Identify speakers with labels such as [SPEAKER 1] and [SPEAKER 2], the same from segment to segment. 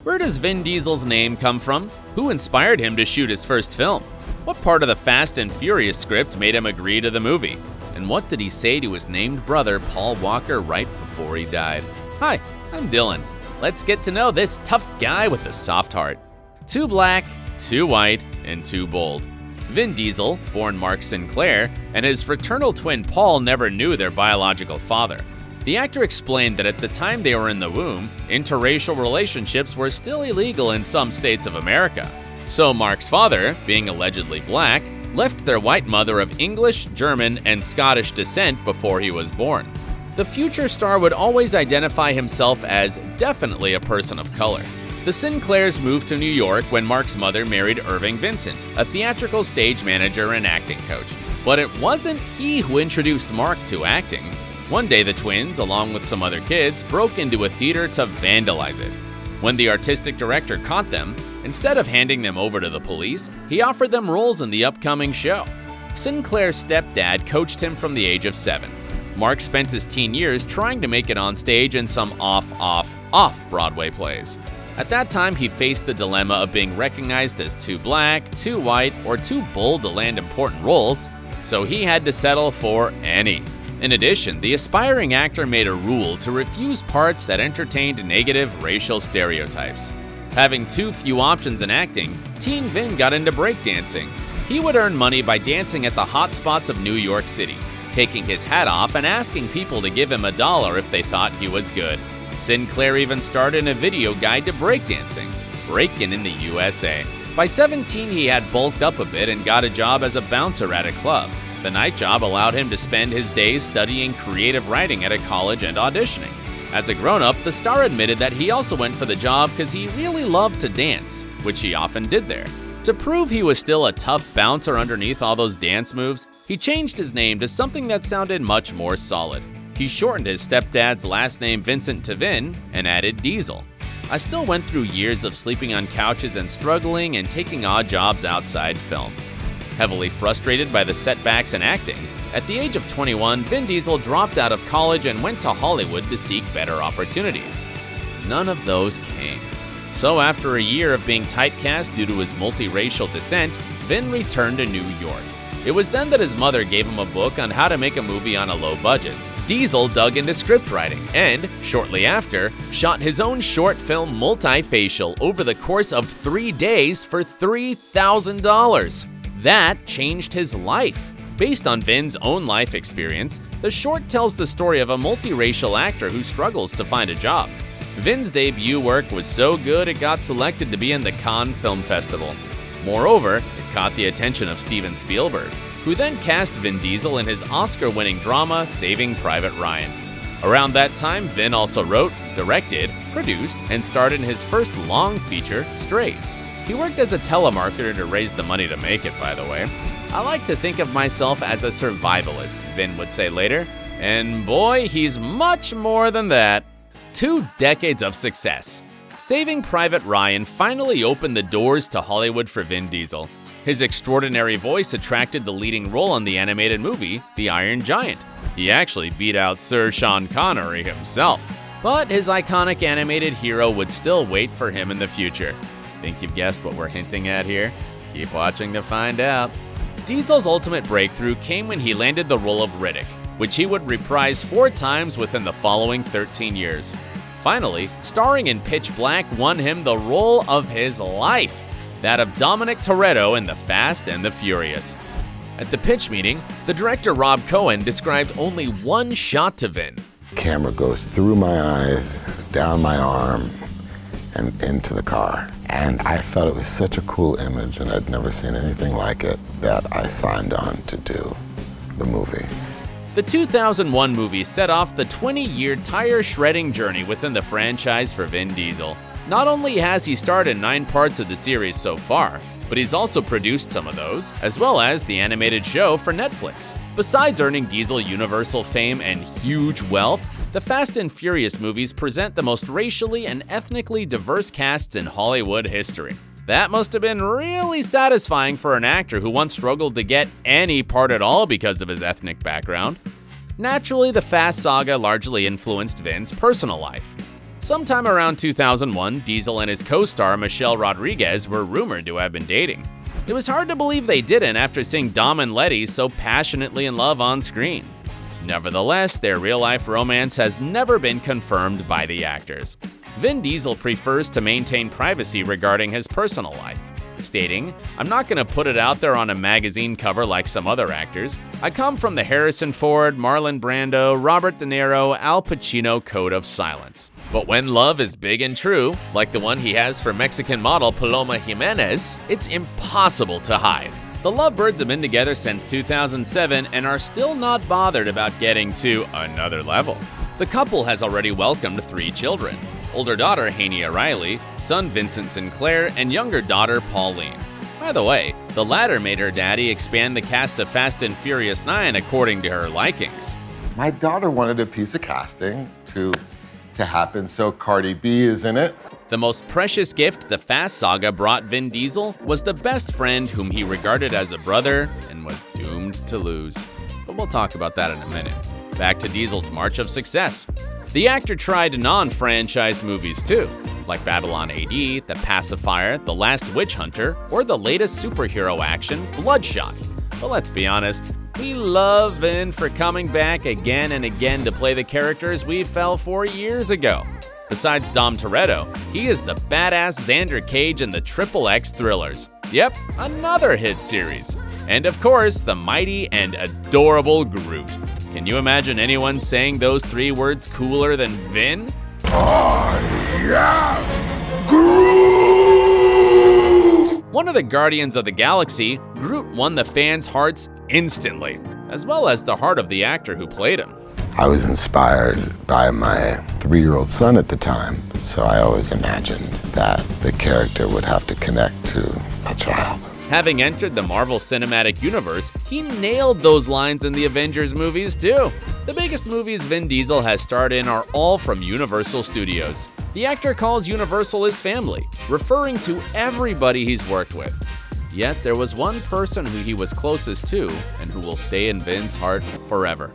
[SPEAKER 1] Where does Vin Diesel's name come from? Who inspired him to shoot his first film? What part of the Fast and Furious script made him agree to the movie? And what did he say to his named brother Paul Walker right before he died? Hi, I'm Dylan. Let's get to know this tough guy with a soft heart. Too black, too white, and too bold. Vin Diesel, born Mark Sinclair, and his fraternal twin Paul never knew their biological father. The actor explained that at the time they were in the womb, interracial relationships were still illegal in some states of America. So Mark's father, being allegedly black, left their white mother of English, German, and Scottish descent before he was born. The future star would always identify himself as definitely a person of color. The Sinclairs moved to New York when Mark's mother married Irving Vincent, a theatrical stage manager and acting coach. But it wasn't he who introduced Mark to acting. One day the twins, along with some other kids, broke into a theater to vandalize it. When the artistic director caught them, instead of handing them over to the police, he offered them roles in the upcoming show. Sinclair's stepdad coached him from the age of 7. Mark spent his teen years trying to make it on stage in some off-Broadway plays. At that time, he faced the dilemma of being recognized as too black, too white, or too bold to land important roles, so he had to settle for any. In addition, the aspiring actor made a rule to refuse parts that entertained negative racial stereotypes. Having too few options in acting, teen Vin got into breakdancing. He would earn money by dancing at the hot spots of New York City, taking his hat off and asking people to give him $1 if they thought he was good. Sinclair even starred in a video guide to breakdancing, Breakin' in the USA. By 17, he had bulked up a bit and got a job as a bouncer at a club. The night job allowed him to spend his days studying creative writing at a college and auditioning. As a grown-up, the star admitted that he also went for the job because he really loved to dance, which he often did there. To prove he was still a tough bouncer underneath all those dance moves, he changed his name to something that sounded much more solid. He shortened his stepdad's last name Vincent to Vin and added Diesel. I still went through years of sleeping on couches and struggling and taking odd jobs outside film. Heavily frustrated by the setbacks in acting, at the age of 21, Vin Diesel dropped out of college and went to Hollywood to seek better opportunities. None of those came. So after a year of being typecast due to his multiracial descent, Vin returned to New York. It was then that his mother gave him a book on how to make a movie on a low budget. Diesel dug into script writing and, shortly after, shot his own short film Multifacial over the course of 3 days for $3,000. That changed his life. Based on Vin's own life experience, the short tells the story of a multiracial actor who struggles to find a job. Vin's debut work was so good it got selected to be in the Cannes Film Festival. Moreover, it caught the attention of Steven Spielberg, who then cast Vin Diesel in his Oscar-winning drama Saving Private Ryan. Around that time, Vin also wrote, directed, produced, and starred in his first long feature, Strays. He worked as a telemarketer to raise the money to make it, by the way. I like to think of myself as a survivalist, Vin would say later, and boy, he's much more than that. 2 decades of success. Saving Private Ryan finally opened the doors to Hollywood for Vin Diesel. His extraordinary voice attracted the leading role in the animated movie, The Iron Giant. He actually beat out Sir Sean Connery himself. But his iconic animated hero would still wait for him in the future. Think you've guessed what we're hinting at here? Keep watching to find out. Diesel's ultimate breakthrough came when he landed the role of Riddick, which he would reprise 4 times within the following 13 years. Finally, starring in Pitch Black won him the role of his life, that of Dominic Toretto in The Fast and the Furious. At the pitch meeting, the director Rob Cohen described only one shot to Vin.
[SPEAKER 2] Camera goes through my eyes, down my arm, and into the car. And I felt it was such a cool image, and I'd never seen anything like it, that I signed on to do the movie.
[SPEAKER 1] The 2001 movie set off the 20-year tire-shredding journey within the franchise for Vin Diesel. Not only has he starred in 9 parts of the series so far, but he's also produced some of those, as well as the animated show for Netflix. Besides earning Diesel Universal fame and huge wealth, the Fast and Furious movies present the most racially and ethnically diverse casts in Hollywood history. That must have been really satisfying for an actor who once struggled to get any part at all because of his ethnic background. Naturally, the Fast saga largely influenced Vin's personal life. Sometime around 2001, Diesel and his co-star Michelle Rodriguez were rumored to have been dating. It was hard to believe they didn't after seeing Dom and Letty so passionately in love on screen. Nevertheless, their real-life romance has never been confirmed by the actors. Vin Diesel prefers to maintain privacy regarding his personal life, stating, "I'm not gonna put it out there on a magazine cover like some other actors. I come from the Harrison Ford, Marlon Brando, Robert De Niro, Al Pacino code of silence. But when love is big and true, like the one he has for Mexican model Paloma Jimenez, it's impossible to hide." The lovebirds have been together since 2007 and are still not bothered about getting to another level. The couple has already welcomed 3 children: older daughter Haney O'Reilly, son Vincent Sinclair, and younger daughter Pauline. By the way, the latter made her daddy expand the cast of Fast and Furious 9 according to her likings.
[SPEAKER 2] My daughter wanted a piece of casting to happen, so Cardi B is in it.
[SPEAKER 1] The most precious gift the Fast saga brought Vin Diesel was the best friend whom he regarded as a brother and was doomed to lose. But we'll talk about that in a minute. Back to Diesel's march of success. The actor tried non-franchise movies too, like Babylon AD, The Pacifier, The Last Witch Hunter, or the latest superhero action, Bloodshot. But let's be honest, we love Vin for coming back again and again to play the characters we fell for years ago. Besides Dom Toretto, he is the badass Xander Cage in the XXX thrillers. Yep, another hit series. And of course, the mighty and adorable Groot. Can you imagine anyone saying those 3 words cooler than Vin?
[SPEAKER 2] I am Groot!
[SPEAKER 1] One of the Guardians of the Galaxy, Groot won the fans' hearts instantly, as well as the heart of the actor who played him.
[SPEAKER 2] I was inspired by my 3-year-old son at the time, so I always imagined that the character would have to connect to a child.
[SPEAKER 1] Having entered the Marvel Cinematic Universe, he nailed those lines in the Avengers movies too. The biggest movies Vin Diesel has starred in are all from Universal Studios. The actor calls Universal his family, referring to everybody he's worked with. Yet there was one person who he was closest to and who will stay in Vin's heart forever.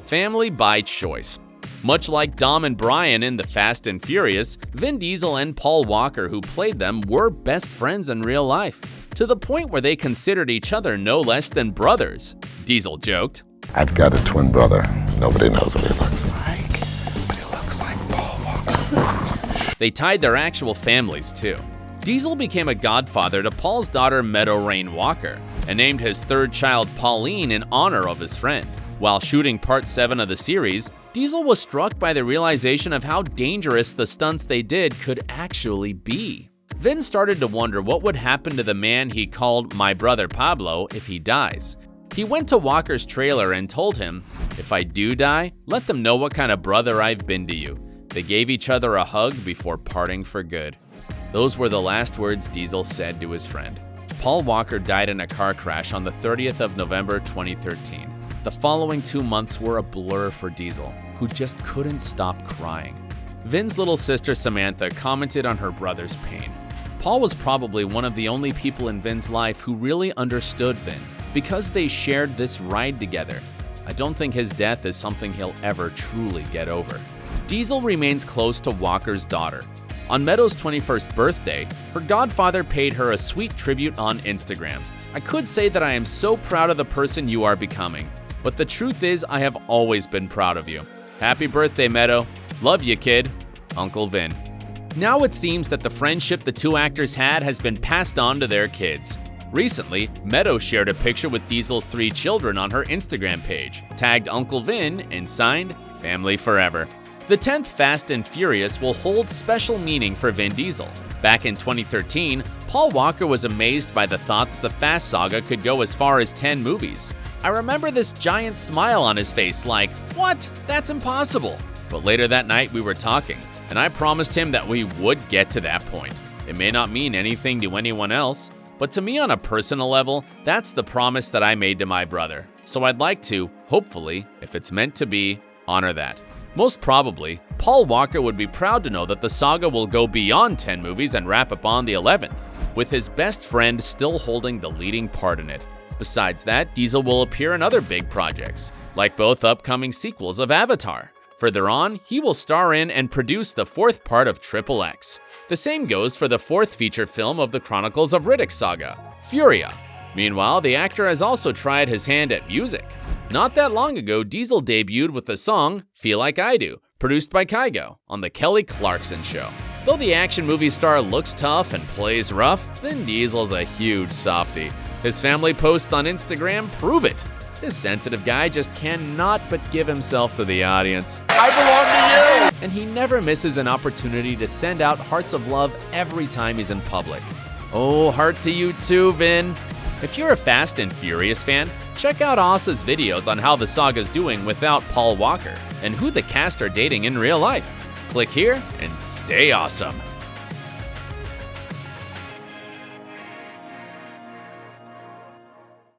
[SPEAKER 1] Family by choice. Much like Dom and Brian in The Fast and Furious, Vin Diesel and Paul Walker, who played them, were best friends in real life, to the point where they considered each other no less than brothers. Diesel joked,
[SPEAKER 2] "I've got a twin brother. Nobody knows what he looks like, but he looks like Paul Walker."
[SPEAKER 1] They tied their actual families too. Diesel became a godfather to Paul's daughter Meadow Rain Walker and named his 3rd child Pauline in honor of his friend. While shooting part 7 of the series, Diesel was struck by the realization of how dangerous the stunts they did could actually be. Vin started to wonder what would happen to the man he called my brother Pablo if he dies. He went to Walker's trailer and told him, "If I do die, let them know what kind of brother I've been to you." They gave each other a hug before parting for good. Those were the last words Diesel said to his friend. Paul Walker died in a car crash on the 30th of November 2013. The following 2 months were a blur for Diesel, who just couldn't stop crying. Vin's little sister Samantha commented on her brother's pain. Paul was probably one of the only people in Vin's life who really understood Vin, because they shared this ride together. I don't think his death is something he'll ever truly get over. Diesel remains close to Walker's daughter. On Meadow's 21st birthday, her godfather paid her a sweet tribute on Instagram. "I could say that I am so proud of the person you are becoming, but the truth is I have always been proud of you. Happy birthday, Meadow. Love you, kid. Uncle Vin." Now it seems that the friendship the 2 actors had has been passed on to their kids. Recently, Meadow shared a picture with Diesel's 3 children on her Instagram page, tagged Uncle Vin, and signed Family Forever. The 10th Fast and Furious will hold special meaning for Vin Diesel. Back in 2013, Paul Walker was amazed by the thought that the Fast saga could go as far as 10 movies. I remember this giant smile on his face like, "What? That's impossible." But later that night we were talking, and I promised him that we would get to that point. It may not mean anything to anyone else, but to me on a personal level, that's the promise that I made to my brother. So I'd like to, hopefully, if it's meant to be, honor that. Most probably, Paul Walker would be proud to know that the saga will go beyond 10 movies and wrap up on the 11th, with his best friend still holding the leading part in it. Besides that, Diesel will appear in other big projects, like both upcoming sequels of Avatar. Further on, he will star in and produce the fourth part of XXX. The same goes for the fourth feature film of the Chronicles of Riddick saga, Furia. Meanwhile, the actor has also tried his hand at music. Not that long ago, Diesel debuted with the song Feel Like I Do, produced by Kygo, on The Kelly Clarkson Show. Though the action movie star looks tough and plays rough, Vin Diesel's a huge softie. His family posts on Instagram prove it. This sensitive guy just cannot but give himself to the audience.
[SPEAKER 3] I belong to you!
[SPEAKER 1] And he never misses an opportunity to send out hearts of love every time he's in public. Oh, heart to you too, Vin. If you're a Fast and Furious fan, check out OSSA's videos on how the saga's doing without Paul Walker and who the cast are dating in real life. Click here and stay awesome.